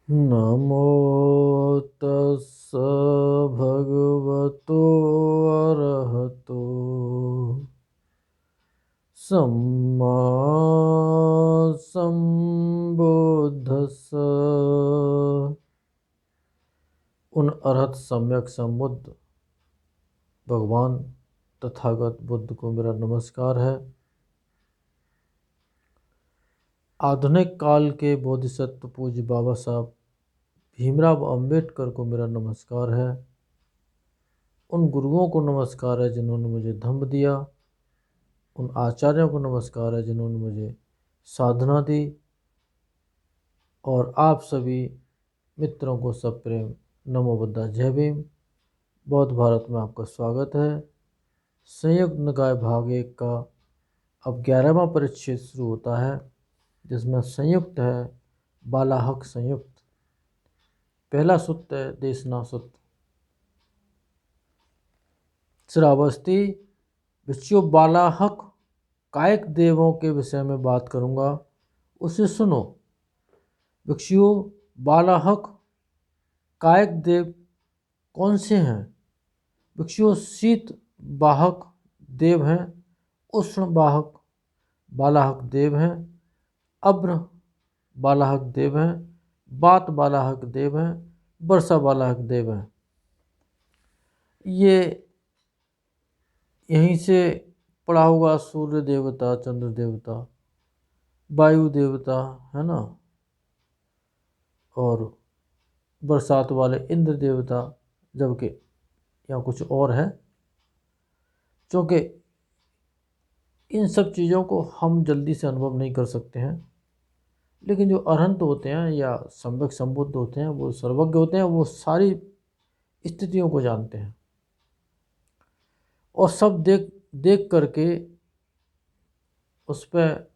नमो तस्स भगवतो अरहतो सम्मा संबुद्धस्स। उन अरहत सम्यक संबुद्ध भगवान तथागत बुद्ध को मेरा नमस्कार है। आधुनिक काल के बोधिसत्व पूज्य बाबा साहब भीमराव अंबेडकर को मेरा नमस्कार है। उन गुरुओं को नमस्कार है जिन्होंने मुझे धम्म दिया। उन आचार्यों को नमस्कार है जिन्होंने मुझे साधना दी। और आप सभी मित्रों को सब प्रेम नमो बुद्धा जय भीम। बौद्ध भारत में आपका स्वागत है। संयुक्त निकाय भाग 1 का अब 11वां परिच्छेद शुरू होता है, जिसमें संयुक्त है बालाहक संयुक्त। पहला सूत्र है देशना सूत्र। श्रावस्ती विषयों बालाहक कायक देवों के विषय में बात करूंगा, उसे सुनो। भिक्षुओं, बालाहक कायक देव कौन से हैं? भिक्षुओं, शीत वाहक देव हैं, उष्ण वाहक बालाहक देव हैं, अभ्र बालाहक देव हैं, वात बालाहक देव हैं, वर्षा बालाहक देव हैं। ये यहीं से पढ़ा होगा। सूर्य देवता, चंद्र देवता, वायु देवता है ना, और बरसात वाले इंद्र देवता, जबकि यहाँ कुछ और है। क्योंकि इन सब चीज़ों को हम जल्दी से अनुभव नहीं कर सकते हैं, लेकिन जो अरहंत होते हैं या सम्यक संबुद्ध होते हैं, वो सर्वज्ञ होते हैं, वो सारी स्थितियों को जानते हैं और सब देख करके उस पर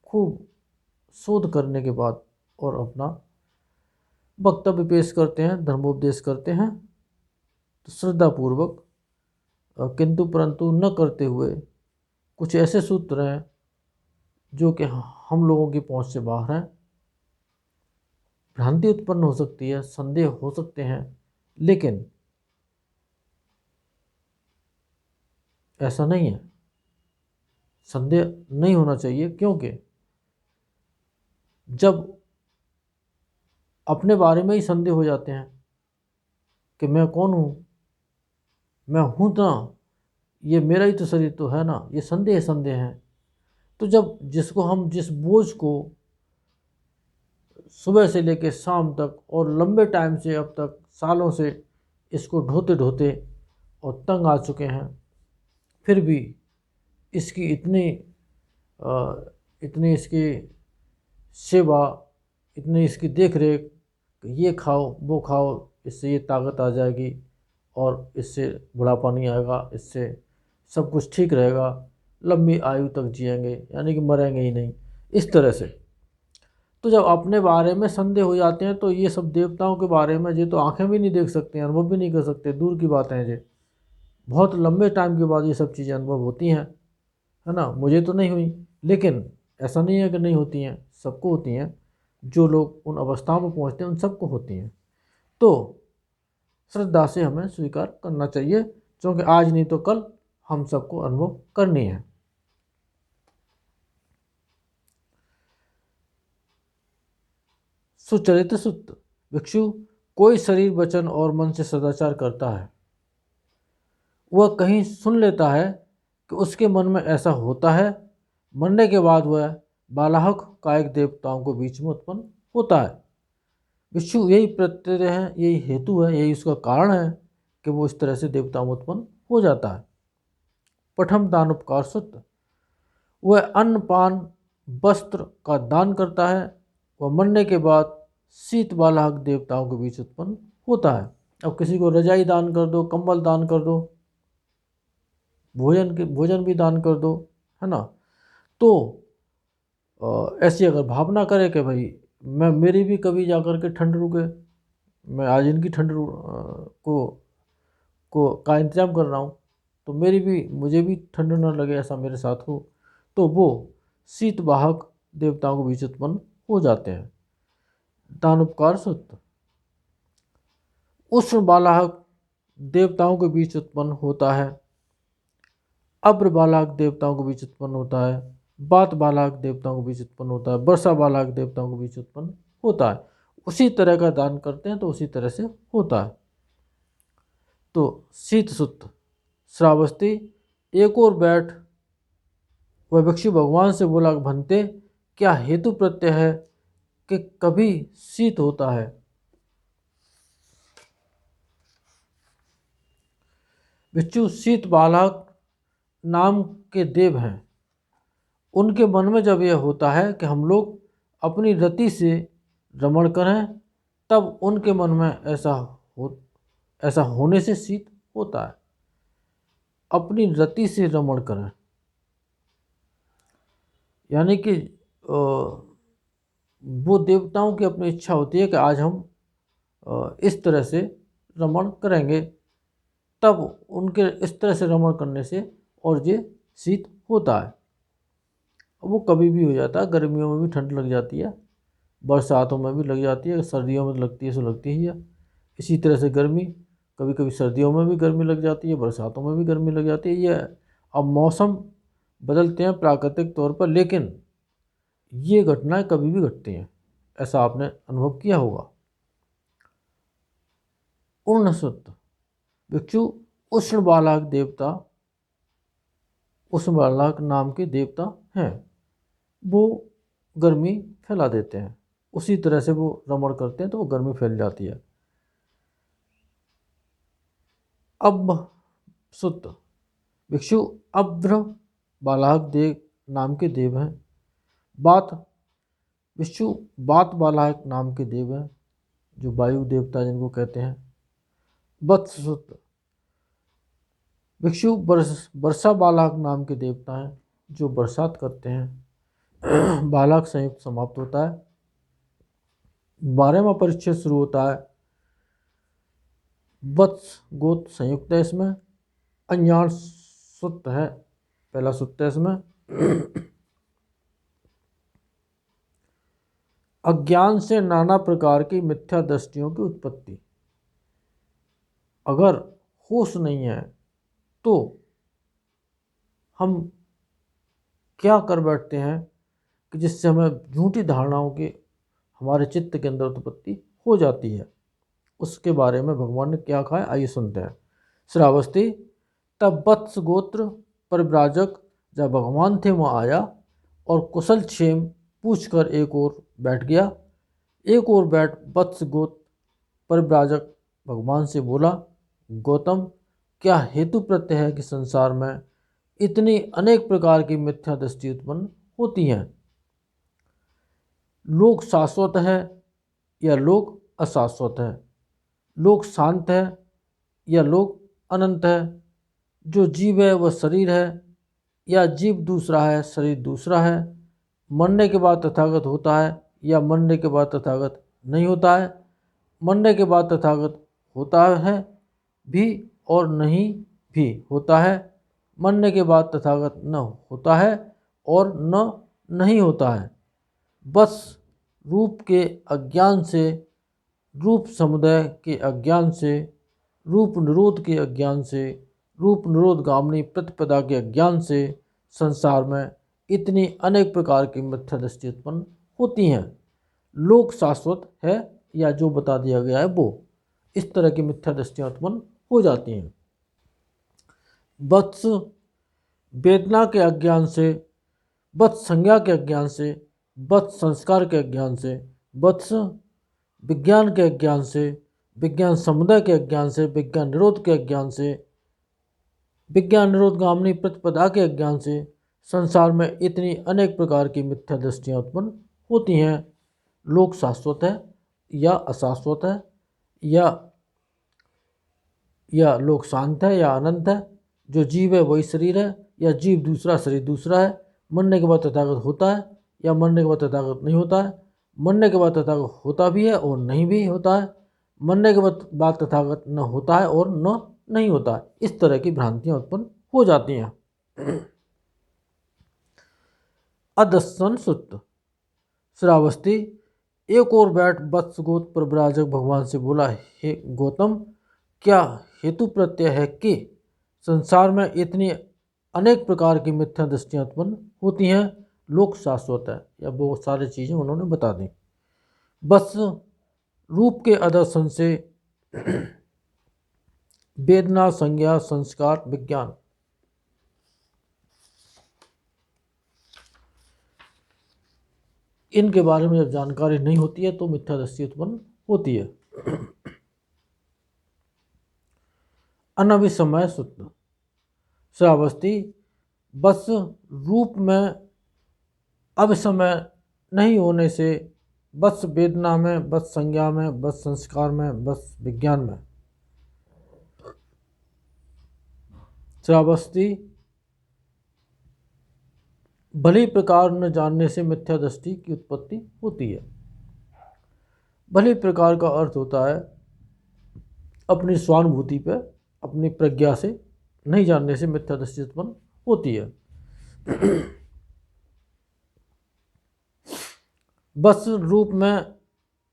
खूब शोध करने के बाद और अपना वक्तव्य पेश करते हैं, धर्मोपदेश करते हैं। तो श्रद्धापूर्वक किंतु परंतु न करते हुए कुछ ऐसे सूत्र हैं जो कि हम लोगों की पहुंच से बाहर हैं। भ्रांति उत्पन्न हो सकती है, संदेह हो सकते हैं, लेकिन ऐसा नहीं है। संदेह नहीं होना चाहिए, क्योंकि जब अपने बारे में ही संदेह हो जाते हैं कि मैं कौन हूँ, मैं हूँ ना, ये मेरा ही तो शरीर तो है ना, ये संदेह हैं। तो जब जिस बोझ को सुबह से लेकर शाम तक और लंबे टाइम से, अब तक सालों से इसको ढोते ढोते और तंग आ चुके हैं, फिर भी इसकी इतनी इसकी सेवा, इतनी इसकी देख रेख, ये खाओ वो खाओ, इससे ये ताकत आ जाएगी और इससे बुढ़ापा नहीं आएगा, इससे सब कुछ ठीक रहेगा, लंबी आयु तक जिएंगे, यानी कि मरेंगे ही नहीं, इस तरह से। तो जब अपने बारे में संदेह हो जाते हैं, तो ये सब देवताओं के बारे में ये तो आंखें भी नहीं देख सकते हैं, अनुभव भी नहीं कर सकते, दूर की बातें हैं। ये बहुत लंबे टाइम के बाद ये सब चीज़ें अनुभव होती हैं, है ना। मुझे तो नहीं हुई, लेकिन ऐसा नहीं है कि नहीं होती हैं, सबको होती हैं। जो लोग उन अवस्थाओं में पहुँचते हैं उन सबको होती हैं। तो श्रद्धा से हमें स्वीकार करना चाहिए, क्योंकि आज नहीं तो कल हम सबको अनुभव करनी है। सुचरित सूत्र। भिक्षु, कोई शरीर, वचन और मन से सदाचार करता है, वह कहीं सुन लेता है कि उसके मन में ऐसा होता है, मरने के बाद वह बालाहक कायिक देवताओं को बीच में उत्पन्न होता है। भिक्षु, यही प्रत्यय है, यही हेतु है, यही उसका कारण है कि वो इस तरह से देवताओं में उत्पन्न हो जाता है। पठम दान उपकार सूत्र। वह अन्न पान वस्त्र का दान करता है, वह मरने के बाद शीत बालाहक देवताओं के बीच उत्पन्न होता है। अब किसी को रजाई दान कर दो, कंबल दान कर दो, भोजन भी दान कर दो, है ना। तो ऐसी अगर भावना करे कि भाई मेरी भी कभी जा कर के ठंड रुके, मैं आज इनकी ठंड का इंतजाम कर रहा हूँ, तो मुझे भी ठंड न लगे, ऐसा मेरे साथ हो, तो वो शीत वाहक देवताओं के बीच उत्पन्न हो जाते हैं। दानोपकार सूत्र। उष्ण बालाहक देवताओं के बीच उत्पन्न होता है। अब्र बालाहक देवताओं के बीच उत्पन्न होता है। बात बालाहक देवताओं के बीच उत्पन्न होता है। वर्षा बालाहक देवताओं के बीच उत्पन्न होता है। उसी तरह का दान करते हैं तो उसी तरह से होता है। तो शीत सूत्र। श्रावस्ती, एक और बैठ वह भिक्षु भगवान से बोला, भंते क्या हेतु प्रत्यय है कि कभी शीत होता है। भिक्षु शीत बालक नाम के देव हैं। उनके मन में जब यह होता है कि हम लोग अपनी रति से रमण करें, तब उनके मन में ऐसा होने से शीत होता है। अपनी रति से रमण करें यानी कि वो देवताओं की अपनी इच्छा होती है कि आज हम इस तरह से रमण करेंगे, तब उनके इस तरह से रमण करने से और ये शीत होता है। वो कभी भी हो जाता है। गर्मियों में भी ठंड लग जाती है, बरसातों में भी लग जाती है, सर्दियों में लगती है सो लगती ही है। इसी तरह से गर्मी, कभी कभी सर्दियों में भी गर्मी लग जाती है, बरसातों में भी गर्मी लग जाती है। ये अब मौसम बदलते हैं प्राकृतिक तौर पर, लेकिन ये घटनाएं कभी भी घटती हैं, ऐसा आपने अनुभव किया होगा। उष्ण सूत्र। भिक्षु उष्ण बालाक देवता, उष्ण बालाक नाम के देवता हैं। वो गर्मी फैला देते हैं। उसी तरह से वो रमण करते हैं तो वो गर्मी फैल जाती है। अब सूत्र। भिक्षु अभ्र बालाक देव नाम के देव हैं। बात, भिक्षु बात बालाक नाम के देव हैं, जो वायु देवता जिनको कहते हैं। वत्स सूत्र। भिक्षु वर्षा बालाक नाम के देवता हैं, जो बरसात करते हैं। बालाक संयुक्त समाप्त होता है। 12वां परिच्छेद शुरू होता है। वत्स गोत्र संयुक्त है इसमें। अज्ञान सूत्र है, पहला सूत्र है इसमें। अज्ञान से नाना प्रकार की मिथ्या दृष्टियों की उत्पत्ति। अगर होश नहीं है तो हम क्या कर बैठते हैं कि जिससे हमें झूठी धारणाओं की हमारे चित्त के अंदर उत्पत्ति हो जाती है। उसके बारे में भगवान ने क्या कहा है, आइए सुनते हैं। श्रावस्ती, तब वत्स गोत्र परिव्राजक जब भगवान थे वहाँ आया और कुशल क्षेम पूछकर एक ओर बैठ गया। एक ओर बैठ वत्स गोत्र परिव्राजक भगवान से बोला, गौतम क्या हेतु प्रत्यय है कि संसार में इतनी अनेक प्रकार की मिथ्या दृष्टि उत्पन्न होती हैं। लोक शाश्वत है या लोक अशाश्वत है, लोक शांत है या लोक अनंत है, जो जीव है वह शरीर है या जीव दूसरा है शरीर दूसरा है, मरने के बाद तथागत होता है या मरने के बाद तथागत नहीं होता है, मरने के बाद तथागत होता है भी और नहीं भी होता है, मरने के बाद तथागत न होता है और न नहीं होता है। बस रूप के अज्ञान से, रूप समुदाय के अज्ञान से, रूप निरोध के अज्ञान से, रूप निरोध गामिनी प्रतिपदा के अज्ञान से संसार में इतनी अनेक प्रकार की मिथ्या दृष्टि उत्पन्न होती हैं। लोक शाश्वत है या जो बता दिया गया है वो, इस तरह की मिथ्या दृष्टियाँ उत्पन्न हो जाती हैं। वत्स वेदना के अज्ञान से, वत्स संज्ञा के अज्ञान से, वत्स संस्कार के अज्ञान से, वत्स विज्ञान के अज्ञान से, विज्ञान समुदाय के अज्ञान से, विज्ञान निरोध के अज्ञान से, विज्ञान निरोध गामिनी प्रतिपदा के अज्ञान से संसार में इतनी अनेक प्रकार की मिथ्या दृष्टियाँ उत्पन्न होती हैं। लोक शाश्वत है या अशाश्वत है, या लोक शांत है या अनंत है, जो जीव है वही शरीर है या जीव दूसरा शरीर दूसरा है, मरने के बाद तथागत होता है या मरने के बाद तथागत नहीं होता है, मरने के बाद तथागत होता भी है और नहीं भी होता है, मरने के बाद तथागत न होता है और न नहीं होता है। इस तरह की भ्रांतियाँ उत्पन्न हो जाती हैं। अदर्शन सूत्र। श्रावस्ती, एक और बैठ वत्सगोत प्रव्राजक भगवान से बोला, हे गौतम, क्या हेतु प्रत्यय है कि संसार में इतनी अनेक प्रकार की मिथ्या दृष्टियाँ उत्पन्न होती हैं, लोक शाश्वत है। या बहुत सारी चीज़ें उन्होंने बता दी। बस रूप के आदर्शन से वेदना, संज्ञा, संस्कार, विज्ञान, इनके बारे में जब जानकारी नहीं होती है तो मिथ्या दृष्टि उत्पन्न होती है। अनभिसमय सूत्र। श्रावस्ती, बस रूप में अभिसमय नहीं होने से, बस वेदना में, बस संज्ञा में, बस संस्कार में, बस विज्ञान में। श्रावस्ती, भली प्रकार न जानने से मिथ्या दृष्टि की उत्पत्ति होती है। भली प्रकार का अर्थ होता है अपनी स्वानुभूति पे, अपनी प्रज्ञा से नहीं जानने से मिथ्या दृष्टि उत्पन्न होती है। बस रूप में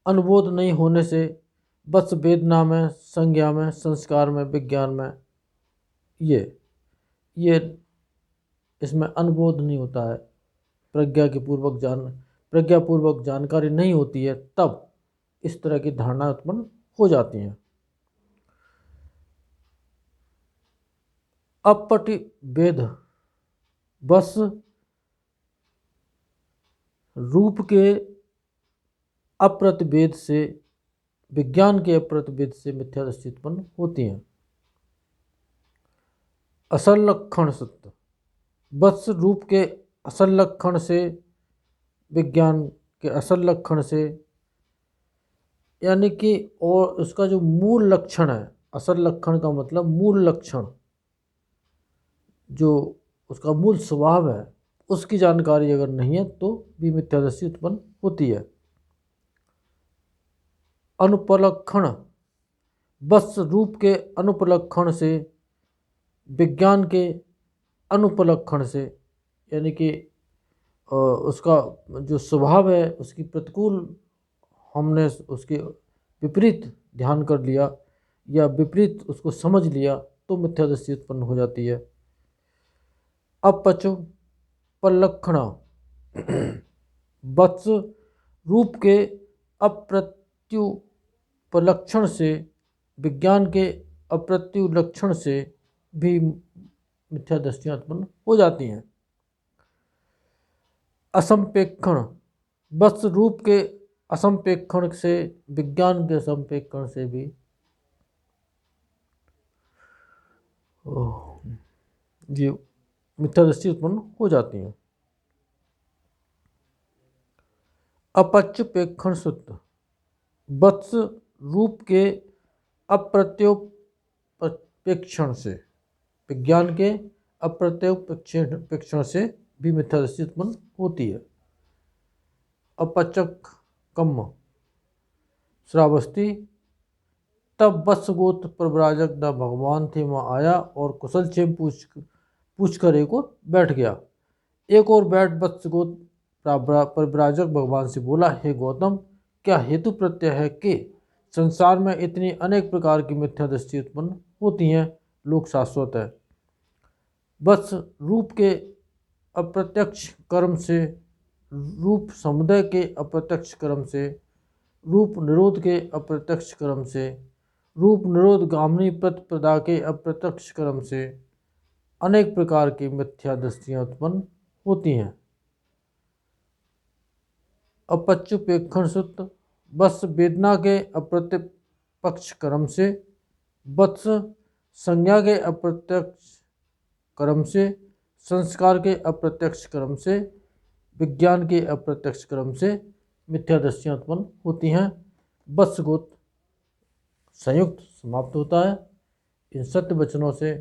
अनुबोध नहीं होने से, बस वेदना में, संज्ञा में, संस्कार में, विज्ञान में, ये इसमें अनुबोध नहीं होता है, प्रज्ञापूर्वक जानकारी नहीं होती है, तब इस तरह की धारणा उत्पन्न हो जाती हैं। अपटिभेद, बस रूप के अप्रतिभेद से, विज्ञान के अप्रतिभेद से मिथ्या दृष्टि उत्पन्न होती हैं। असल लक्षण सत्य, बस रूप के असल लक्षण से, विज्ञान के असल लक्षण से, यानी कि और उसका जो मूल लक्षण है, असल लक्षण का मतलब मूल लक्षण, जो उसका मूल स्वभाव है, उसकी जानकारी अगर नहीं है तो भी मिथ्या दृष्टि उत्पन्न होती है। अनुपलक्षण, बस रूप के अनुपलक्षण से, विज्ञान के अनुपलक्षण से, यानी कि उसका जो स्वभाव है उसकी प्रतिकूल हमने उसके विपरीत ध्यान कर लिया या विपरीत उसको समझ लिया तो मिथ्या दृष्टि उत्पन्न हो जाती है। अपचुपलक्षण, बस रूप के अप्रत्युपलक्षण से, विज्ञान के अप्रत्युलक्षण से भी मिथ्या दृष्टियाँ उत्पन्न हो जाती हैं। असंपेक्षण, बस रूप के असंपेक्षण से, विज्ञान के असंपेक्षण से भी ये मिथ्या दृष्टि उत्पन्न हो जाती हैं। अपच्युपेक्षण सूत्र, बस रूप के अप्रत्युपेक्षण से, विज्ञान के अप्रत्युपेक्षण से भी मिथ्या दृष्टि उत्पन्न होती है। अपचक कम्म। श्रावस्ती, तब वत्सगोत्र प्रव्राजक न भगवान थे वहाँ आया और कुशल क्षेम पूछ कर एक और बैठ गया। एक और बैठ वत्सगोत्र प्रव्राजक भगवान से बोला, हे गौतम, क्या हेतु प्रत्यय है कि संसार में इतनी अनेक प्रकार की मिथ्या दृष्टि उत्पन्न होती हैं, लोक शाश्वत है। बस रूप के अप्रत्यक्ष कर्म से, रूप समुदय के अप्रत्यक्ष कर्म से, रूप निरोध के अप्रत्यक्ष कर्म से, रूप निरोध गामिनी प्रतिपदा के अप्रत्यक्ष कर्म से अनेक प्रकार की मिथ्या दृष्टियाँ उत्पन्न होती हैं। अपच्युपेक्षण सूत्र, बस वेदना के अप्रत्यक्ष कर्म से, बस संज्ञा के अप्रत्यक्ष कर्म से, संस्कार के अप्रत्यक्ष कर्म से, विज्ञान के अप्रत्यक्ष कर्म से मिथ्या दृष्टियाँ उत्पन्न होती हैं। बस गोत्र संयुक्त समाप्त होता है। इन सत्य वचनों से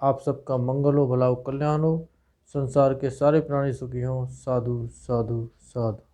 आप सबका मंगल हो, भला हो, कल्याण हो, संसार के सारे प्राणी सुखी हों। साधु साधु साधु।